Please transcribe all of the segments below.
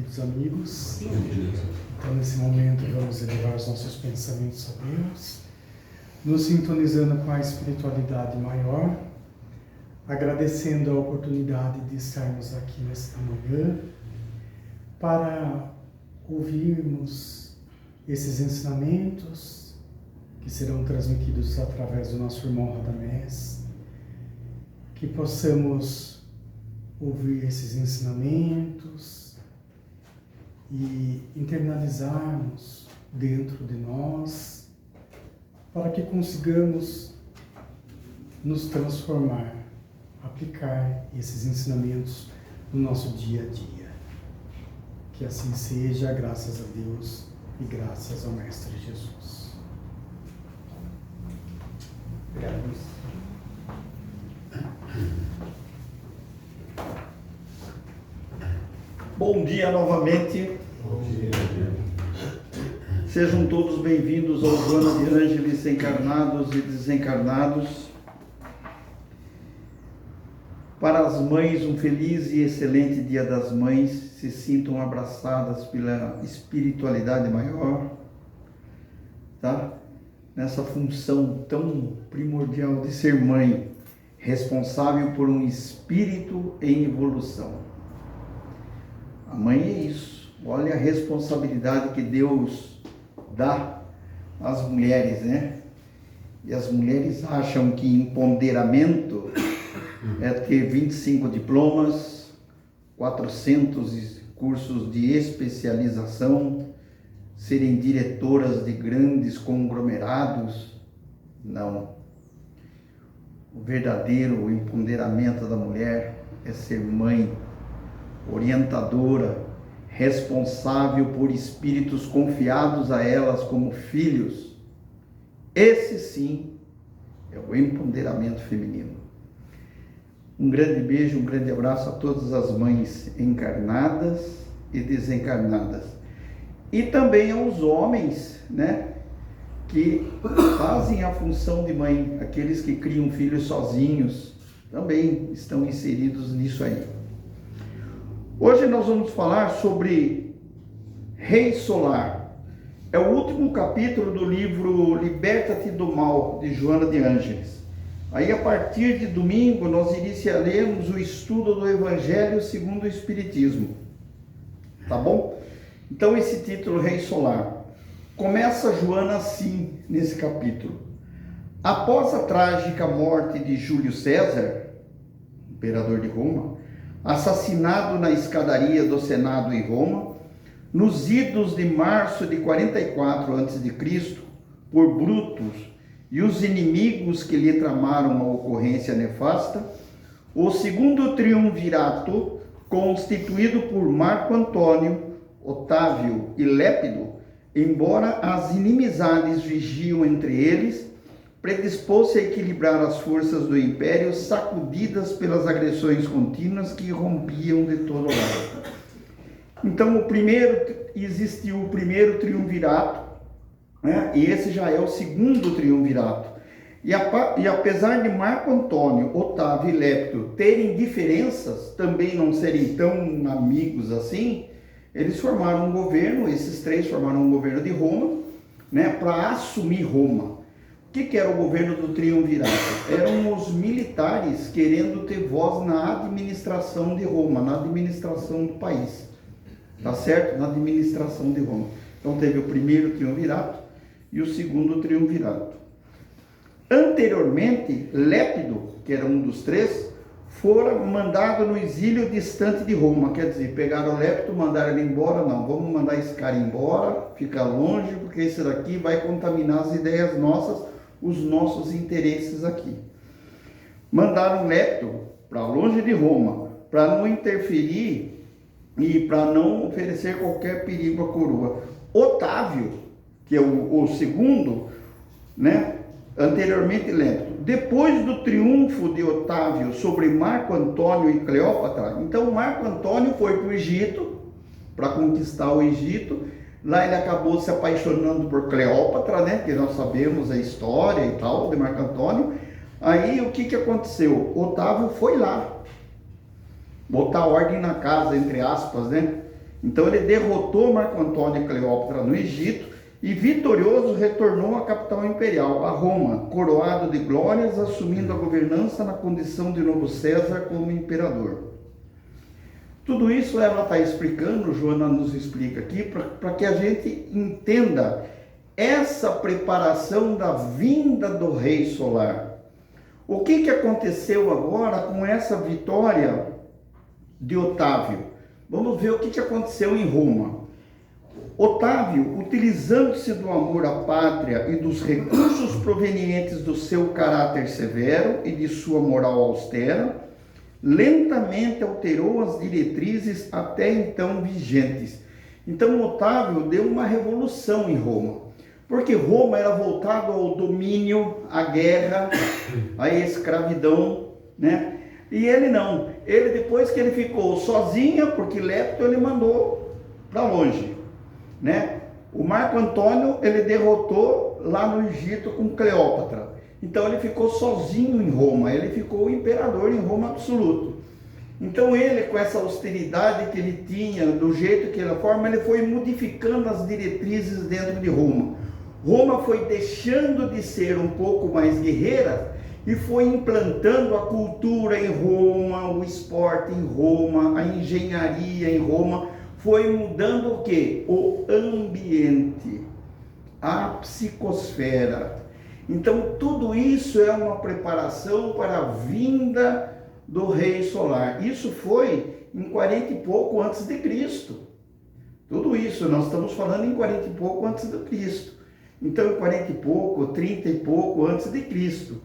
queridos amigos. Então, nesse momento, vamos elevar os nossos pensamentos a Deus, nos sintonizando com a espiritualidade maior, agradecendo a oportunidade de estarmos aqui nesta manhã para ouvirmos esses ensinamentos que serão transmitidos através do nosso irmão Radamés, que possamos ouvir esses ensinamentos e internalizarmos dentro de nós, para que consigamos nos transformar, aplicar esses ensinamentos no nosso dia a dia. Que assim seja, graças a Deus e graças ao Mestre Jesus. Obrigado. Bom dia novamente. Bom dia. Sejam todos bem-vindos ao Joana de Ângeles Encarnados e Desencarnados. Para as mães, um feliz e excelente Dia das Mães. Se sintam abraçadas pela espiritualidade maior, tá? Nessa função tão primordial de ser mãe, responsável por um espírito em evolução. A mãe é isso. Olha a responsabilidade que Deus dá às mulheres, né? E as mulheres acham que empoderamento é ter 25 diplomas, 400 cursos de especialização, serem diretoras de grandes conglomerados. Não. O verdadeiro empoderamento da mulher é ser mãe, orientadora, responsável por espíritos confiados a elas como filhos. Esse sim é o empoderamento feminino. Um grande beijo, um grande abraço a todas as mães encarnadas e desencarnadas. E também aos homens, né, que fazem a função de mãe, aqueles que criam filhos sozinhos, também estão inseridos nisso aí. Hoje nós vamos falar sobre Rei Solar. É o último capítulo do livro Liberta-te do Mal, de Joana de Ângeles. Aí, a partir de domingo, nós iniciaremos o estudo do Evangelho segundo o Espiritismo. Tá bom? Então, esse título, Rei Solar. Começa Joana assim, nesse capítulo. Após a trágica morte de Júlio César, imperador de Roma, assassinado na escadaria do Senado em Roma, nos idos de março de 44 a.C., por Brutus e os inimigos que lhe tramaram a ocorrência nefasta, o segundo triunvirato, constituído por Marco Antônio, Otávio e Lépido, embora as inimizades vigiam entre eles, predispôs-se a equilibrar as forças do Império, sacudidas pelas agressões contínuas que rompiam de todo lado. Então, existiu o primeiro triunvirato, né? E esse já é o segundo triunvirato. E apesar de Marco Antônio, Otávio e Lépido terem diferenças, também não serem tão amigos assim, eles formaram um governo, esses três formaram um governo de Roma, né, para assumir Roma. O que era o governo do triunvirato? Eram os militares querendo ter voz na administração de Roma, na administração do país. Tá certo? Na administração de Roma. Então teve o primeiro triunvirato e o segundo triunvirato. Anteriormente, Lépido, que era um dos três, fora mandado no exílio distante de Roma. Quer dizer, pegaram o Lépido, mandaram ele embora. Não, vamos mandar esse cara embora, ficar longe, porque esse daqui vai contaminar as ideias nossas, os nossos interesses aqui. Mandaram Lépido para longe de Roma, para não interferir e para não oferecer qualquer perigo à coroa. Otávio, que é o segundo, né? Anteriormente Lépido. Depois do triunfo de Otávio sobre Marco Antônio e Cleópatra, então Marco Antônio foi para o Egito, para conquistar o Egito. Lá ele acabou se apaixonando por Cleópatra, né? Que nós sabemos a história e tal, de Marco Antônio. Aí o que aconteceu? Otávio foi lá botar ordem na casa, entre aspas, né? Então ele derrotou Marco Antônio e Cleópatra no Egito e vitorioso retornou à capital imperial, a Roma, coroado de glórias, assumindo a governança na condição de novo César como imperador. Tudo isso ela está explicando, Joana nos explica aqui, para que a gente entenda essa preparação da vinda do Rei Solar. O que aconteceu agora com essa vitória de Otávio? Vamos ver o que aconteceu em Roma. Otávio, utilizando-se do amor à pátria e dos recursos provenientes do seu caráter severo e de sua moral austera, lentamente alterou as diretrizes até então vigentes. Então Otávio deu uma revolução em Roma, porque Roma era voltado ao domínio, à guerra, à escravidão, né? E ele não. Ele, depois que ele ficou sozinho, porque Lepto ele mandou para longe, né? O Marco Antônio ele derrotou lá no Egito com Cleópatra. Então ele ficou sozinho em Roma, ele ficou o imperador em Roma absoluto. Então ele, com essa austeridade que ele tinha, do jeito que ele forma, ele foi modificando as diretrizes dentro de Roma. Roma foi deixando de ser um pouco mais guerreira e foi implantando a cultura em Roma, o esporte em Roma, a engenharia em Roma. Foi mudando o quê? O ambiente, a psicosfera. Então tudo isso é uma preparação para a vinda do Rei Solar. Isso foi em 40 e pouco antes de Cristo. Tudo isso nós estamos falando em 40 e pouco antes de Cristo. Então em 40 e pouco, 30 e pouco antes de Cristo.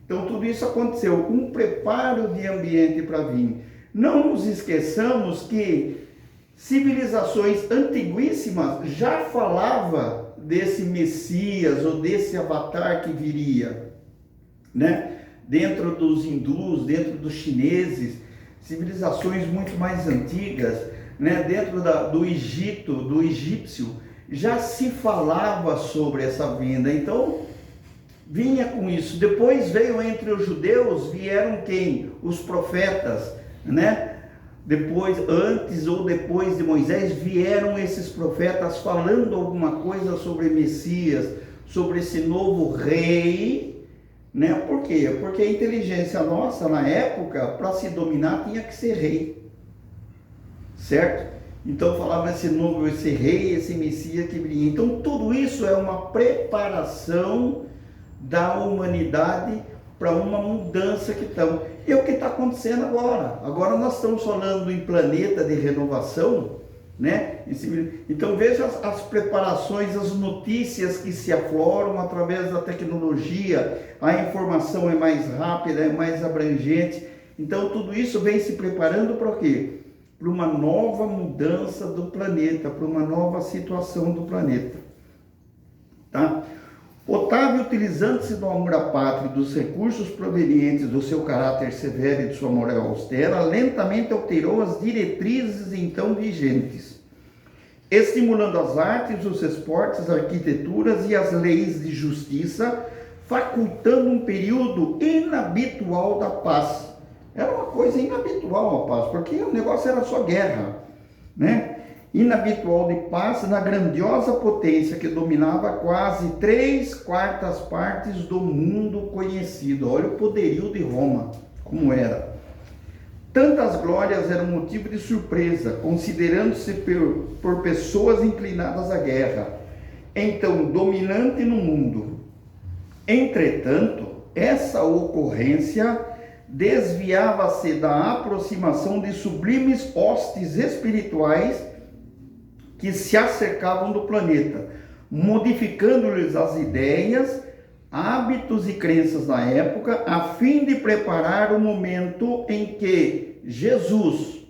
Então tudo isso aconteceu, um preparo de ambiente para vir. Não nos esqueçamos que civilizações antiguíssimas já falavam desse Messias ou desse avatar que viria, né? Dentro dos hindus, dentro dos chineses, civilizações muito mais antigas, né? Dentro do Egito, do egípcio, já se falava sobre essa vinda. Então vinha com isso. Depois veio entre os judeus, vieram quem? Os profetas, né? Depois, antes ou depois de Moisés, vieram esses profetas falando alguma coisa sobre Messias, sobre esse novo rei, né? Por quê? Porque a inteligência nossa, na época, para se dominar, tinha que ser rei, certo? Então falava esse rei, esse Messias que viria. Então tudo isso é uma preparação da humanidade para uma mudança que estão. E é o que está acontecendo agora. Agora nós estamos falando em planeta de renovação, né? Então veja as preparações, as notícias que se afloram através da tecnologia, a informação é mais rápida, é mais abrangente. Então tudo isso vem se preparando para o quê? Para uma nova mudança do planeta, para uma nova situação do planeta. Tá? Otávio, utilizando-se do amor à pátria e dos recursos provenientes do seu caráter severo e de sua moral austera, lentamente alterou as diretrizes então vigentes, estimulando as artes, os esportes, as arquiteturas e as leis de justiça, facultando um período inabitual da paz. Era uma coisa inabitual a paz, porque o negócio era só guerra, né? Inabitual de paz na grandiosa potência que dominava quase 3/4 partes do mundo conhecido. Olha o poderio de Roma, como era. Tantas glórias eram motivo de surpresa, considerando-se por pessoas inclinadas à guerra, então dominante no mundo. Entretanto, essa ocorrência desviava-se da aproximação de sublimes hostes espirituais que se acercavam do planeta, modificando-lhes as ideias, hábitos e crenças da época, a fim de preparar o momento em que Jesus,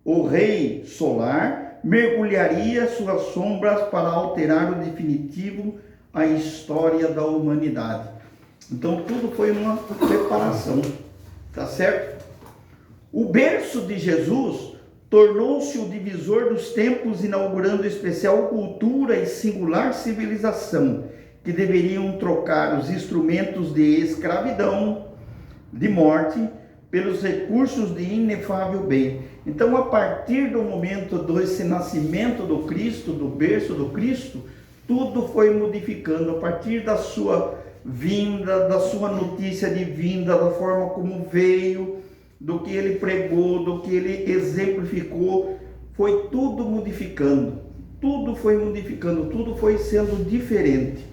o Rei Solar, mergulharia suas sombras para alterar o definitivo a história da humanidade. Então tudo foi uma preparação, tá certo? O berço de Jesus tornou-se o divisor dos tempos, inaugurando especial cultura e singular civilização, que deveriam trocar os instrumentos de escravidão, de morte, pelos recursos de inefável bem. Então, a partir do momento desse nascimento do Cristo, do berço do Cristo, tudo foi modificando. A partir da sua vinda, da sua notícia de vinda, da forma como veio, do que ele pregou, do que ele exemplificou, foi tudo modificando. Tudo foi modificando, tudo foi sendo diferente.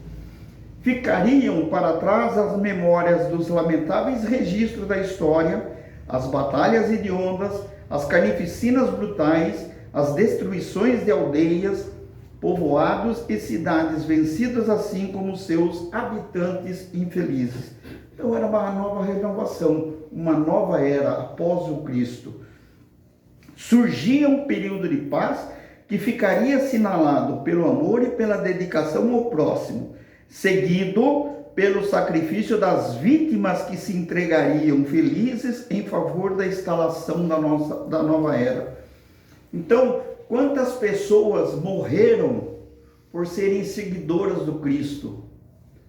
Ficariam para trás as memórias dos lamentáveis registros da história, as batalhas hediondas, as carnificinas brutais, as destruições de aldeias, povoados e cidades vencidas, assim como seus habitantes infelizes. Então era uma nova renovação, uma nova era após o Cristo. Surgia um período de paz que ficaria assinalado pelo amor e pela dedicação ao próximo, seguido pelo sacrifício das vítimas que se entregariam felizes em favor da instalação da nova era. Então, quantas pessoas morreram por serem seguidoras do Cristo,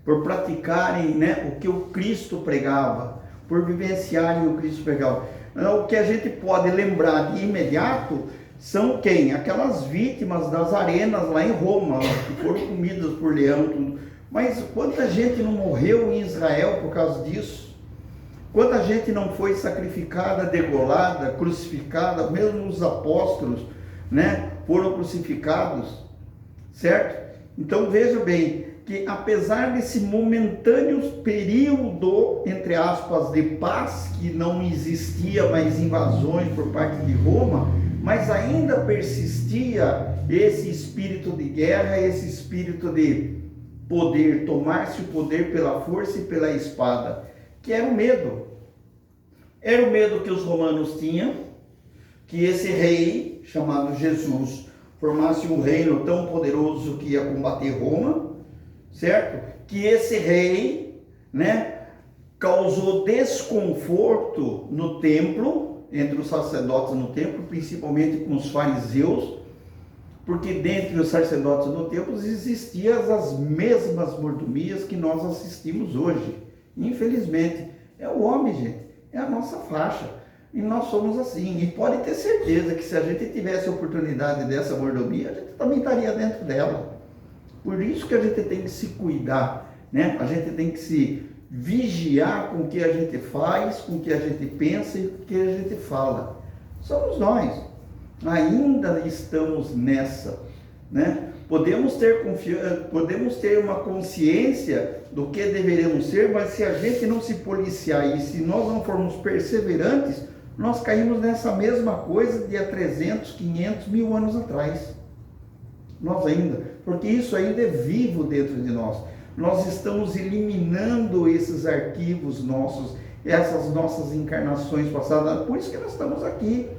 por praticarem, o que o Cristo pregava, por vivenciarem o Cristo pregava. O que a gente pode lembrar de imediato são quem? Aquelas vítimas das arenas lá em Roma, que foram comidas por leão, tudo. Mas quanta gente não morreu em Israel por causa disso? Quanta gente não foi sacrificada, degolada, crucificada? Mesmo os apóstolos, foram crucificados, certo? Então veja bem, que apesar desse momentâneo período, entre aspas, de paz, que não existia mais invasões por parte de Roma, mas ainda persistia esse espírito de guerra, esse espírito de poder, tomar-se o poder pela força e pela espada, que era o medo. Era o medo que os romanos tinham, que esse rei, chamado Jesus, formasse um reino tão poderoso que ia combater Roma, certo? Que esse rei, causou desconforto no templo, entre os sacerdotes no templo, principalmente com os fariseus, porque dentre os sacerdotes no templo existiam as mesmas mordomias que nós assistimos hoje. Infelizmente, é o homem, gente, é a nossa faixa, e nós somos assim. E pode ter certeza que se a gente tivesse a oportunidade dessa mordomia, a gente também estaria dentro dela. Por isso que a gente tem que se cuidar, a gente tem que se vigiar com o que a gente faz, com o que a gente pensa e com o que a gente fala. Somos nós. Ainda estamos nessa, Podemos ter uma consciência do que deveríamos ser, mas se a gente não se policiar e se nós não formos perseverantes, nós caímos nessa mesma coisa de há 300, 500, 1000 anos atrás. Nós ainda, porque isso ainda é vivo dentro de nós. Nós estamos eliminando esses arquivos nossos, essas nossas encarnações passadas, por isso que nós estamos aqui.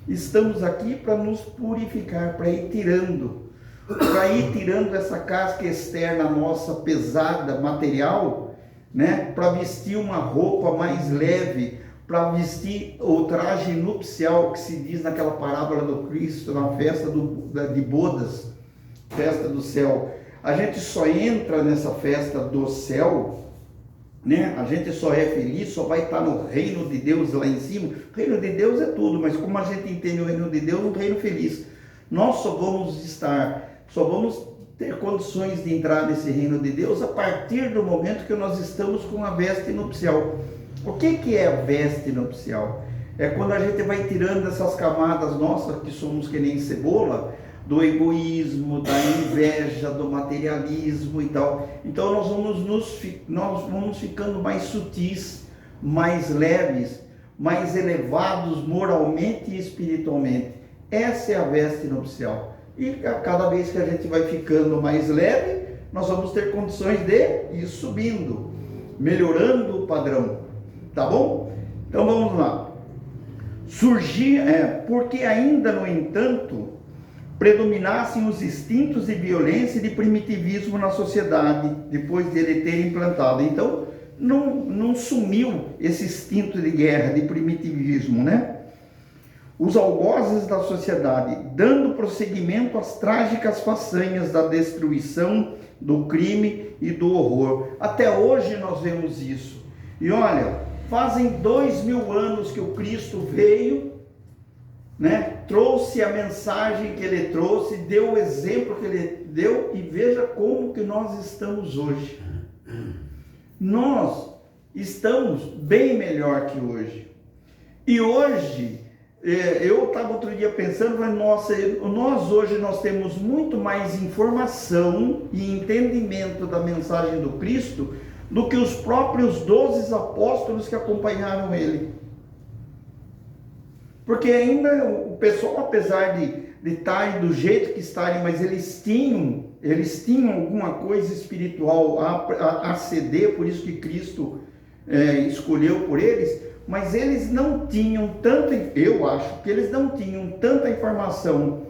Estamos aqui para nos purificar, para ir tirando essa casca externa nossa pesada, material, para vestir uma roupa mais leve, para vestir o traje nupcial que se diz naquela parábola do Cristo, na festa de bodas, festa do céu. A gente só entra nessa festa do céu, a gente só é feliz, só vai estar no reino de Deus lá em cima. O reino de Deus é tudo, mas como a gente entende o reino de Deus, um reino feliz. Nós só vamos ter condições de entrar nesse reino de Deus a partir do momento que nós estamos com a veste nupcial. O que é a veste nupcial? É quando a gente vai tirando essas camadas nossas, que somos que nem cebola, do egoísmo, da inveja, do materialismo e tal. Então nós vamos ficando mais sutis, mais leves, mais elevados moralmente e espiritualmente. Essa é a veste nupcial. E a cada vez que a gente vai ficando mais leve, nós vamos ter condições de ir subindo, melhorando o padrão. Tá bom? Então vamos lá. Porque ainda, no entanto, predominassem os instintos de violência e de primitivismo na sociedade, depois de ele ter implantado. Então, não sumiu esse instinto de guerra, de primitivismo, Os algozes da sociedade, dando prosseguimento às trágicas façanhas da destruição, do crime e do horror. Até hoje nós vemos isso. E olha, Fazem 2000 anos que o Cristo veio, né? Trouxe a mensagem que ele trouxe, deu o exemplo que ele deu, e veja como que nós estamos hoje. Nós estamos bem melhor que hoje. E hoje, eu estava outro dia pensando, mas nossa, nós hoje temos muito mais informação e entendimento da mensagem do Cristo do que os próprios 12 apóstolos que acompanharam ele. Porque ainda o pessoal, apesar de estarem do jeito que estarem, mas eles tinham alguma coisa espiritual a ceder, por isso que Cristo escolheu por eles, mas eles não tinham tanto, eu acho que eles não tinham tanta informação,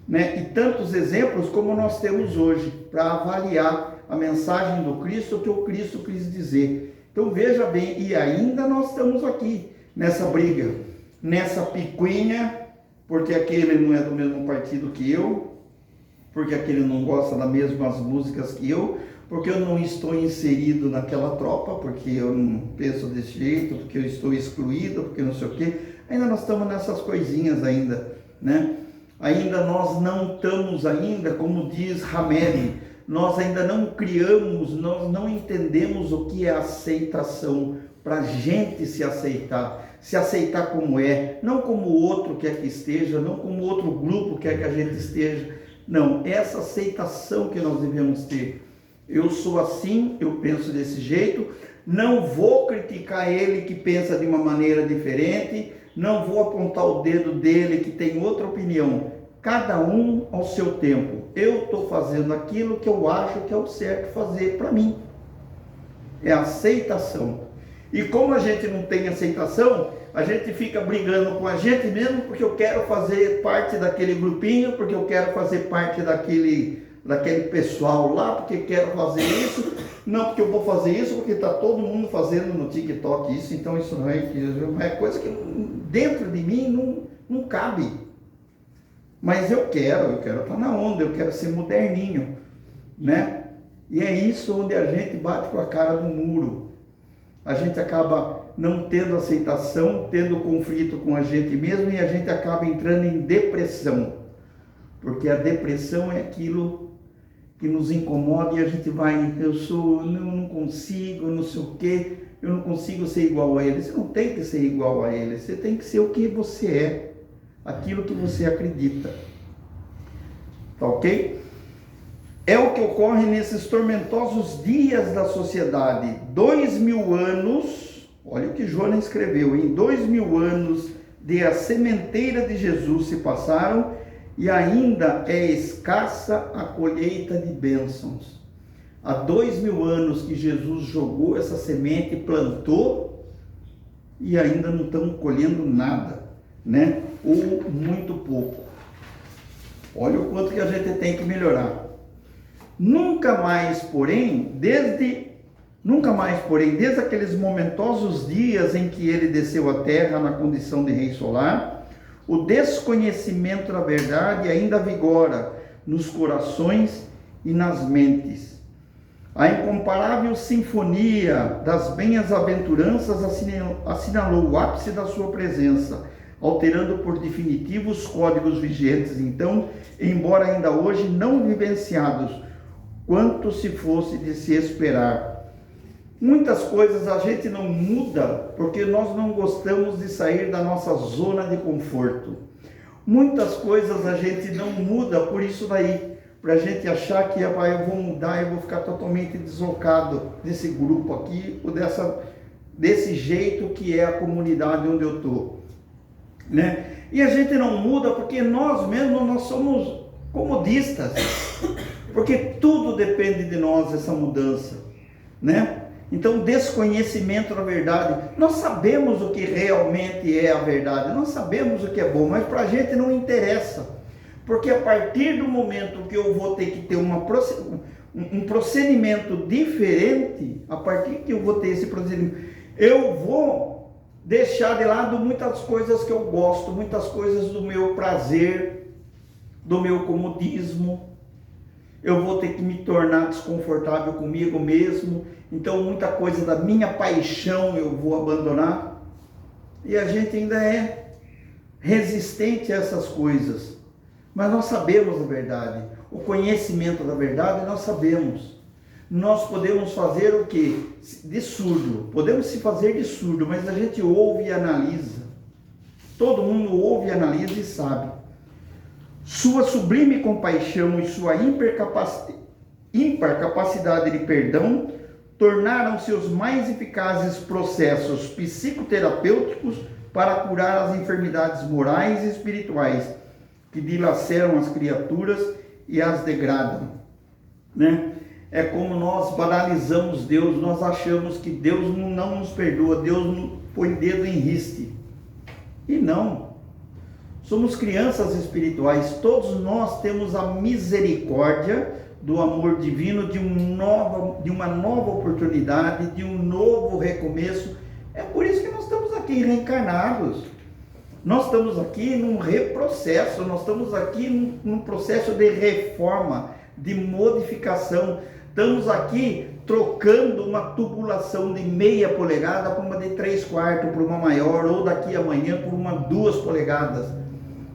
né, e tantos exemplos como nós temos hoje, para avaliar a mensagem do Cristo, o que o Cristo quis dizer. Então veja bem, e ainda nós estamos aqui, nessa briga, nessa picuinha, porque aquele não é do mesmo partido que eu, porque aquele não gosta das mesmas músicas que eu, porque eu não estou inserido naquela tropa, porque eu não penso desse jeito, porque eu estou excluído, porque não sei o quê. Ainda nós estamos nessas coisinhas ainda, né? Ainda nós não estamos ainda, como diz Rameli, nós ainda não criamos, nós não entendemos o que é aceitação, para a gente se aceitar como é, não como o outro quer que esteja, não como outro grupo quer que a gente esteja, não, essa aceitação que nós devemos ter. Eu sou assim, eu penso desse jeito, não vou criticar ele que pensa de uma maneira diferente, não vou apontar o dedo dele que tem outra opinião, cada um ao seu tempo. Eu estou fazendo aquilo que eu acho que é o certo fazer para mim, é aceitação. E como a gente não tem aceitação, a gente fica brigando com a gente mesmo, porque eu quero fazer parte daquele grupinho, porque eu quero fazer parte daquele pessoal lá, porque quero fazer isso, não porque eu vou fazer isso, porque está todo mundo fazendo no TikTok isso, então isso não é coisa que dentro de mim não cabe. Mas eu quero estar na onda, eu quero ser moderninho, né? E é isso onde a gente bate com a cara no muro. A gente acaba não tendo aceitação, tendo conflito com a gente mesmo, e a gente acaba entrando em depressão. Porque a depressão é aquilo que nos incomoda e a gente vai, não consigo, não sei o quê, eu não consigo ser igual a ele. Você não tem que ser igual a ele, você tem que ser o que você é, aquilo que você acredita. Tá ok? É o que ocorre nesses tormentosos dias da sociedade. 2000 anos, olha o que Jonas escreveu, em 2000 anos de a sementeira de Jesus se passaram, e ainda é escassa a colheita de bênçãos. Há 2000 anos que Jesus jogou essa semente, plantou, e ainda não estamos colhendo nada, né? Ou muito pouco. Olha o quanto que a gente tem que melhorar. Nunca mais, porém, desde aqueles momentosos dias em que ele desceu à terra na condição de rei solar, o desconhecimento da verdade ainda vigora nos corações e nas mentes. A incomparável sinfonia das bem-aventuranças assinalou o ápice da sua presença, alterando por definitivo os códigos vigentes, então, embora ainda hoje não vivenciados, quanto se fosse de se esperar. Muitas coisas a gente não muda porque nós não gostamos de sair da nossa zona de conforto. Muitas coisas a gente não muda por isso daí, para a gente achar que eu vou mudar, eu vou ficar totalmente deslocado desse grupo aqui, ou desse jeito que é a comunidade onde eu estou, né? E a gente não muda porque nós mesmos, nós somos comodistas, porque tudo depende de nós, essa mudança, né? Então, desconhecimento da verdade, nós sabemos o que realmente é a verdade, nós sabemos o que é bom, mas para a gente não interessa, porque a partir do momento que eu vou ter que ter um procedimento diferente, a partir que eu vou ter esse procedimento, eu vou deixar de lado muitas coisas que eu gosto, muitas coisas do meu prazer, do meu comodismo, eu vou ter que me tornar desconfortável comigo mesmo, então muita coisa da minha paixão eu vou abandonar. E a gente ainda é resistente a essas coisas, mas nós sabemos a verdade, o conhecimento da verdade nós sabemos. Nós podemos fazer o quê? De surdo, podemos se fazer de surdo, mas a gente ouve e analisa. Todo mundo ouve, analisa e sabe. Sua sublime compaixão e sua ímpar capacidade de perdão tornaram seus mais eficazes processos psicoterapêuticos para curar as enfermidades morais e espirituais que dilaceram as criaturas e as degradam, né? É como nós banalizamos Deus, nós achamos que Deus não nos perdoa, Deus põe dedo em riste. E não. Somos crianças espirituais, todos nós temos a misericórdia do amor divino, de uma nova oportunidade, de um novo recomeço. É por isso que nós estamos aqui reencarnados. Nós estamos aqui num reprocesso, nós estamos aqui num processo de reforma, de modificação. Estamos aqui trocando uma tubulação de meia polegada por uma de 3/4, por uma maior, ou daqui amanhã por uma 2 polegadas.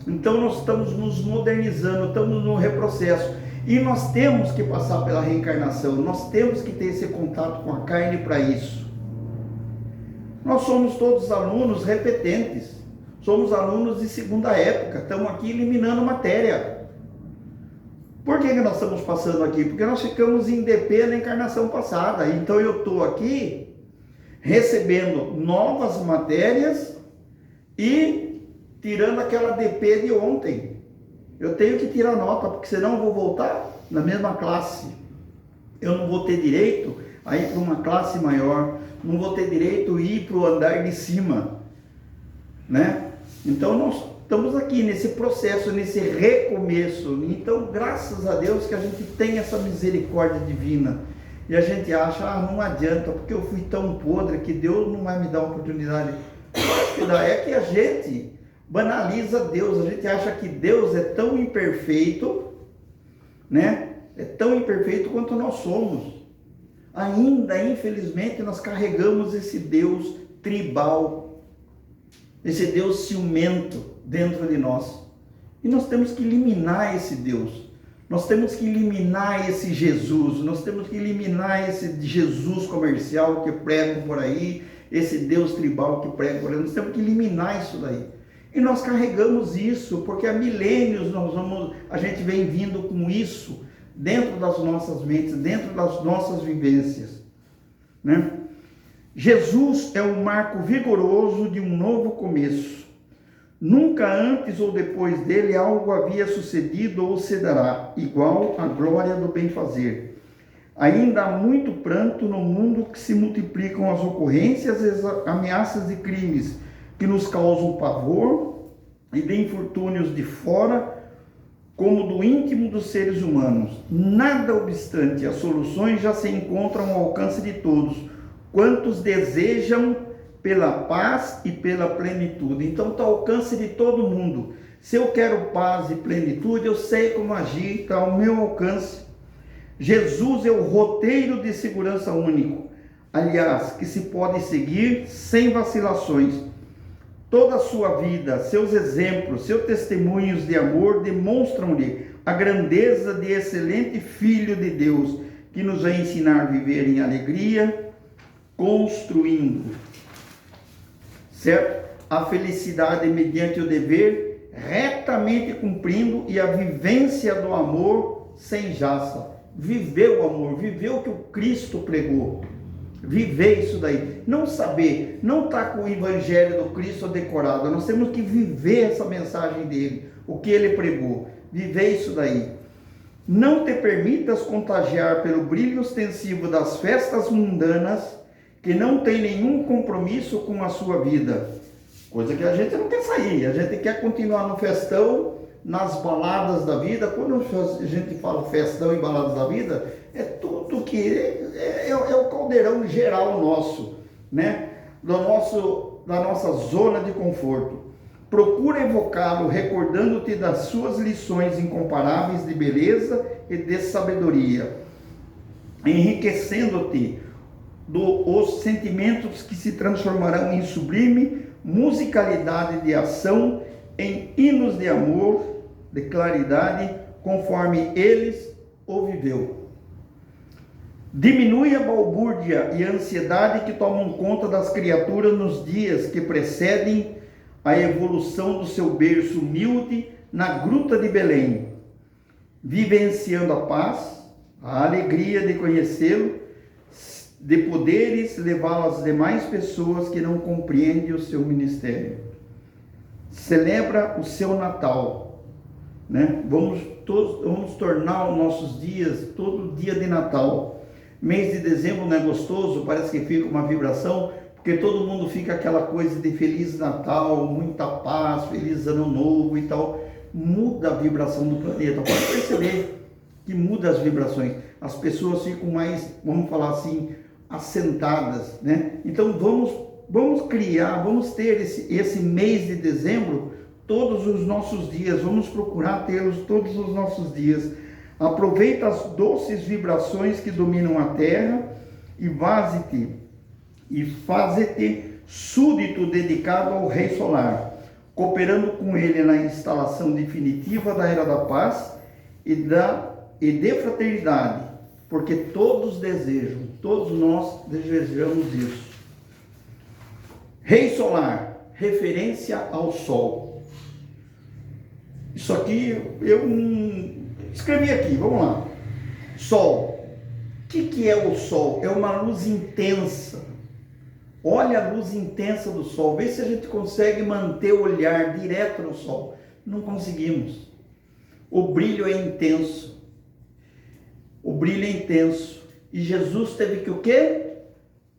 Então nós estamos nos modernizando, estamos num reprocesso. E nós temos que passar pela reencarnação, nós temos que ter esse contato com a carne para isso. Nós somos todos alunos repetentes, somos alunos de segunda época, estamos aqui eliminando matéria. Por que nós estamos passando aqui? Porque nós ficamos em DP na encarnação passada. Então eu estou aqui recebendo novas matérias e tirando aquela DP de ontem. Eu tenho que tirar nota, porque senão eu vou voltar na mesma classe. Eu não vou ter direito a ir para uma classe maior, não vou ter direito a ir para o andar de cima, né? Então nós estamos aqui nesse processo, nesse recomeço. Então, graças a Deus que a gente tem essa misericórdia divina. E a gente acha, não adianta, porque eu fui tão podre que Deus não vai me dar uma oportunidade. O que dá é que a gente banaliza Deus, a gente acha que Deus é tão imperfeito, né? É tão imperfeito quanto nós somos. Ainda, infelizmente, nós carregamos esse Deus tribal, esse Deus ciumento dentro de nós. E nós temos que eliminar esse Deus. Nós temos que eliminar esse Jesus. Nós temos que eliminar esse Jesus comercial que pregam por aí, esse Deus tribal que pregam por aí. Nós temos que eliminar isso daí. E nós carregamos isso, porque há milênios a gente vem vindo com isso dentro das nossas mentes, dentro das nossas vivências, né? Jesus é um marco vigoroso de um novo começo. Nunca antes ou depois dele algo havia sucedido ou se dará, igual à glória do bem-fazer. Ainda há muito pranto no mundo que se multiplicam as ocorrências e as ameaças de crimes que nos causam pavor e de infortúnios de fora, como do íntimo dos seres humanos. Nada obstante, as soluções já se encontram ao alcance de todos, quantos desejam pela paz e pela plenitude. Então está ao alcance de todo mundo. Se eu quero paz e plenitude, eu sei como agir, está ao meu alcance. Jesus é o roteiro de segurança único, aliás, que se pode seguir sem vacilações. Toda a sua vida, seus exemplos, seus testemunhos de amor demonstram-lhe a grandeza de excelente Filho de Deus, que nos vai ensinar a viver em alegria, construindo, certo? A felicidade mediante o dever, retamente cumprindo, e a vivência do amor sem jaça. Viver o amor, viver o que o Cristo pregou. Viver isso daí, não saber, não estar com o Evangelho do Cristo decorado, nós temos que viver essa mensagem dele, o que ele pregou, viver isso daí. Não te permitas contagiar pelo brilho ostensivo das festas mundanas, que não tem nenhum compromisso com a sua vida, coisa que a gente não quer sair, a gente quer continuar no festão, nas baladas da vida. Quando a gente fala festão e baladas da vida, é tudo que é o caldeirão geral nosso, né? Da nossa zona de conforto. Procura evocá-lo, recordando-te das suas lições incomparáveis de beleza e de sabedoria, enriquecendo-te dos sentimentos que se transformarão em sublime musicalidade de ação, em hinos de amor, de claridade, conforme eles o viveu. Diminui a balbúrdia e a ansiedade que tomam conta das criaturas nos dias que precedem a evolução do seu berço humilde na gruta de Belém, vivenciando a paz, a alegria de conhecê-lo, de poderes levá-lo às demais pessoas que não compreendem o seu ministério. Celebra o seu Natal, né? Vamos tornar os nossos dias, todo dia de Natal. Mês de dezembro não é gostoso? Parece que fica uma vibração, porque todo mundo fica aquela coisa de Feliz Natal, muita paz, Feliz Ano Novo e tal. Muda a vibração do planeta, pode perceber que muda as vibrações. As pessoas ficam mais, vamos falar assim, assentadas, né? Então vamos criar, vamos ter esse mês de dezembro todos os nossos dias, vamos procurar tê-los todos os nossos dias. Aproveita as doces vibrações que dominam a terra e faze-te súdito dedicado ao Rei Solar, cooperando com ele na instalação definitiva da Era da Paz e de fraternidade, porque todos nós desejamos isso. Rei Solar, referência ao Sol. Isso aqui eu escrevi aqui, vamos lá. Sol. O que é o Sol? É uma luz intensa. Olha a luz intensa do Sol. Vê se a gente consegue manter o olhar direto no Sol. Não conseguimos. O brilho é intenso. O brilho é intenso. E Jesus teve que o quê?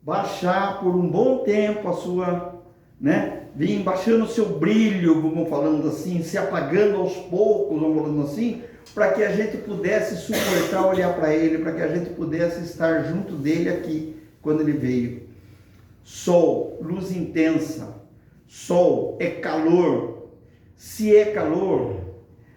Baixar por um bom tempo a sua, né? Vim baixando o seu brilho, vamos falando assim, se apagando aos poucos, vamos falando assim, para que a gente pudesse suportar olhar para ele, para que a gente pudesse estar junto dele aqui, quando ele veio. Sol, luz intensa. Sol é calor. Se é calor,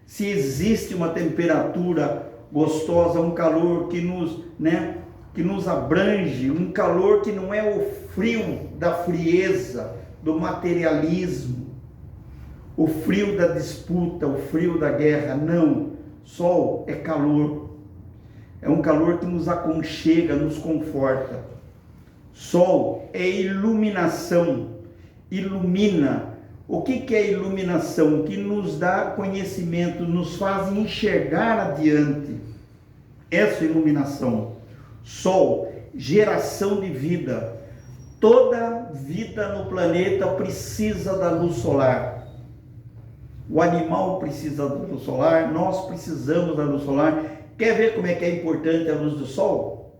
se existe uma temperatura gostosa, um calor que nos abrange, um calor que não é o frio da frieza, do materialismo, o frio da disputa, o frio da guerra, não. Sol é calor, é um calor que nos aconchega, nos conforta. Sol é iluminação, ilumina. O que é iluminação? Que nos dá conhecimento, nos faz enxergar adiante. Essa iluminação. Sol, geração de vida. Toda vida no planeta precisa da luz solar. O animal precisa da luz solar, nós precisamos da luz solar. Quer ver como é que é importante a luz do sol?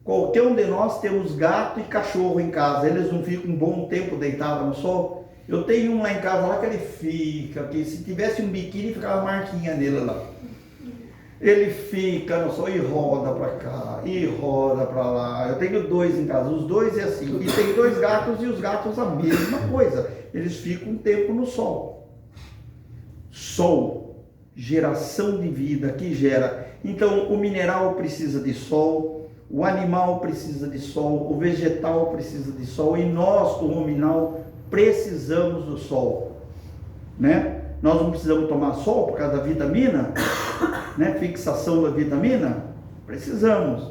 Qualquer um de nós temos gato e cachorro em casa, eles não ficam um bom tempo deitados no sol? Eu tenho um lá em casa, lá que ele fica, que se tivesse um biquíni, ficava marquinha nele lá. Ele fica no sol e roda para cá, e roda para lá. Eu tenho 2 em casa, os 2 é assim. E tem 2 gatos, e os gatos a mesma coisa. Eles ficam um tempo no sol. Sol, geração de vida que gera. Então, o mineral precisa de sol, o animal precisa de sol, o vegetal precisa de sol, e nós, como mineral, precisamos do sol, né? Nós não precisamos tomar sol por causa da vitamina, né? Fixação da vitamina, precisamos,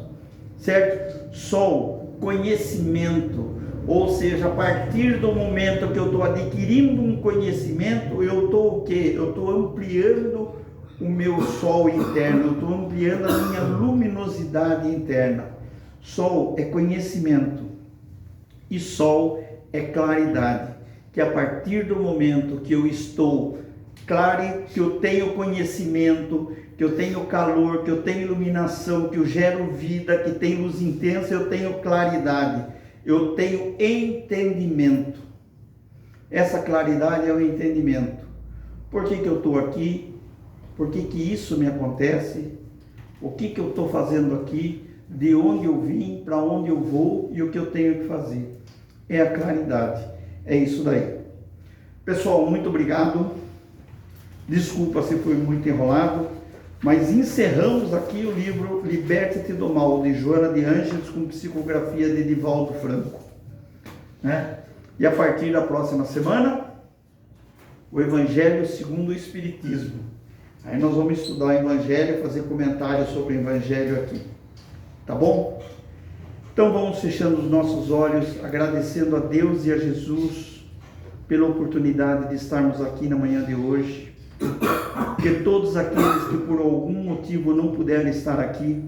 certo? Sol, conhecimento, ou seja, a partir do momento que eu estou adquirindo um conhecimento, eu estou o quê? Eu estou ampliando o meu sol interno, eu estou ampliando a minha luminosidade interna. Sol é conhecimento e sol é claridade, que a partir do momento que eu estou claro, que eu tenho conhecimento, que eu tenho calor, que eu tenho iluminação, que eu gero vida, que tenho luz intensa, eu tenho claridade, eu tenho entendimento. Essa claridade é o entendimento. Por que eu estou aqui? Por que isso me acontece? O que eu estou fazendo aqui? De onde eu vim? Para onde eu vou? E o que eu tenho que fazer? É a claridade. É isso daí. Pessoal, muito obrigado. Desculpa se foi muito enrolado, mas encerramos aqui o livro Liberte-te do Mal, de Joana de Ângeles, com psicografia de Divaldo Franco, né? E a partir da próxima semana, o Evangelho segundo o Espiritismo. Aí nós vamos estudar o Evangelho, fazer comentários sobre o Evangelho aqui, tá bom? Então vamos fechando os nossos olhos, agradecendo a Deus e a Jesus pela oportunidade de estarmos aqui na manhã de hoje. Que todos aqueles que por algum motivo não puderam estar aqui,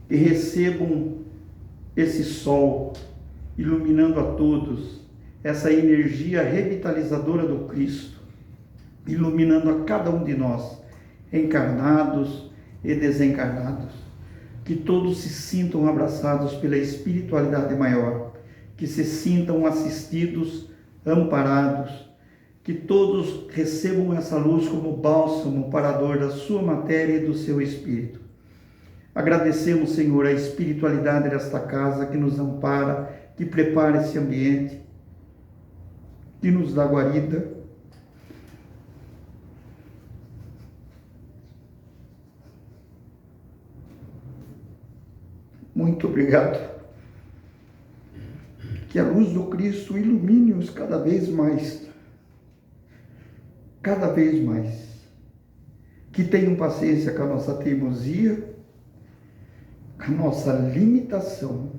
que recebam esse sol iluminando a todos, essa energia revitalizadora do Cristo, iluminando a cada um de nós, encarnados e desencarnados. Que todos se sintam abraçados pela espiritualidade maior, que se sintam assistidos, amparados, que todos recebam essa luz como bálsamo para a dor da sua matéria e do seu espírito. Agradecemos, Senhor, a espiritualidade desta casa que nos ampara, que prepara esse ambiente, que nos dá guarida. Muito obrigado. Que a luz do Cristo ilumine-os cada vez mais. Cada vez mais. Que tenham paciência com a nossa teimosia, com a nossa limitação.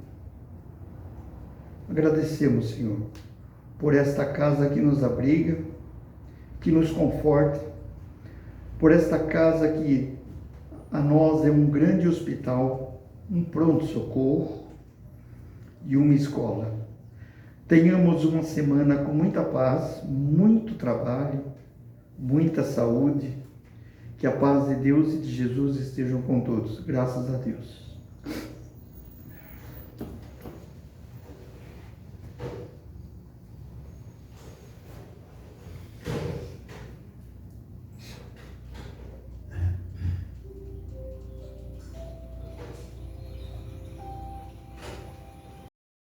Agradecemos, Senhor, por esta casa que nos abriga, que nos conforta, por esta casa que a nós é um grande hospital, um pronto-socorro e uma escola. Tenhamos uma semana com muita paz, muito trabalho, muita saúde, que a paz de Deus e de Jesus estejam com todos. Graças a Deus.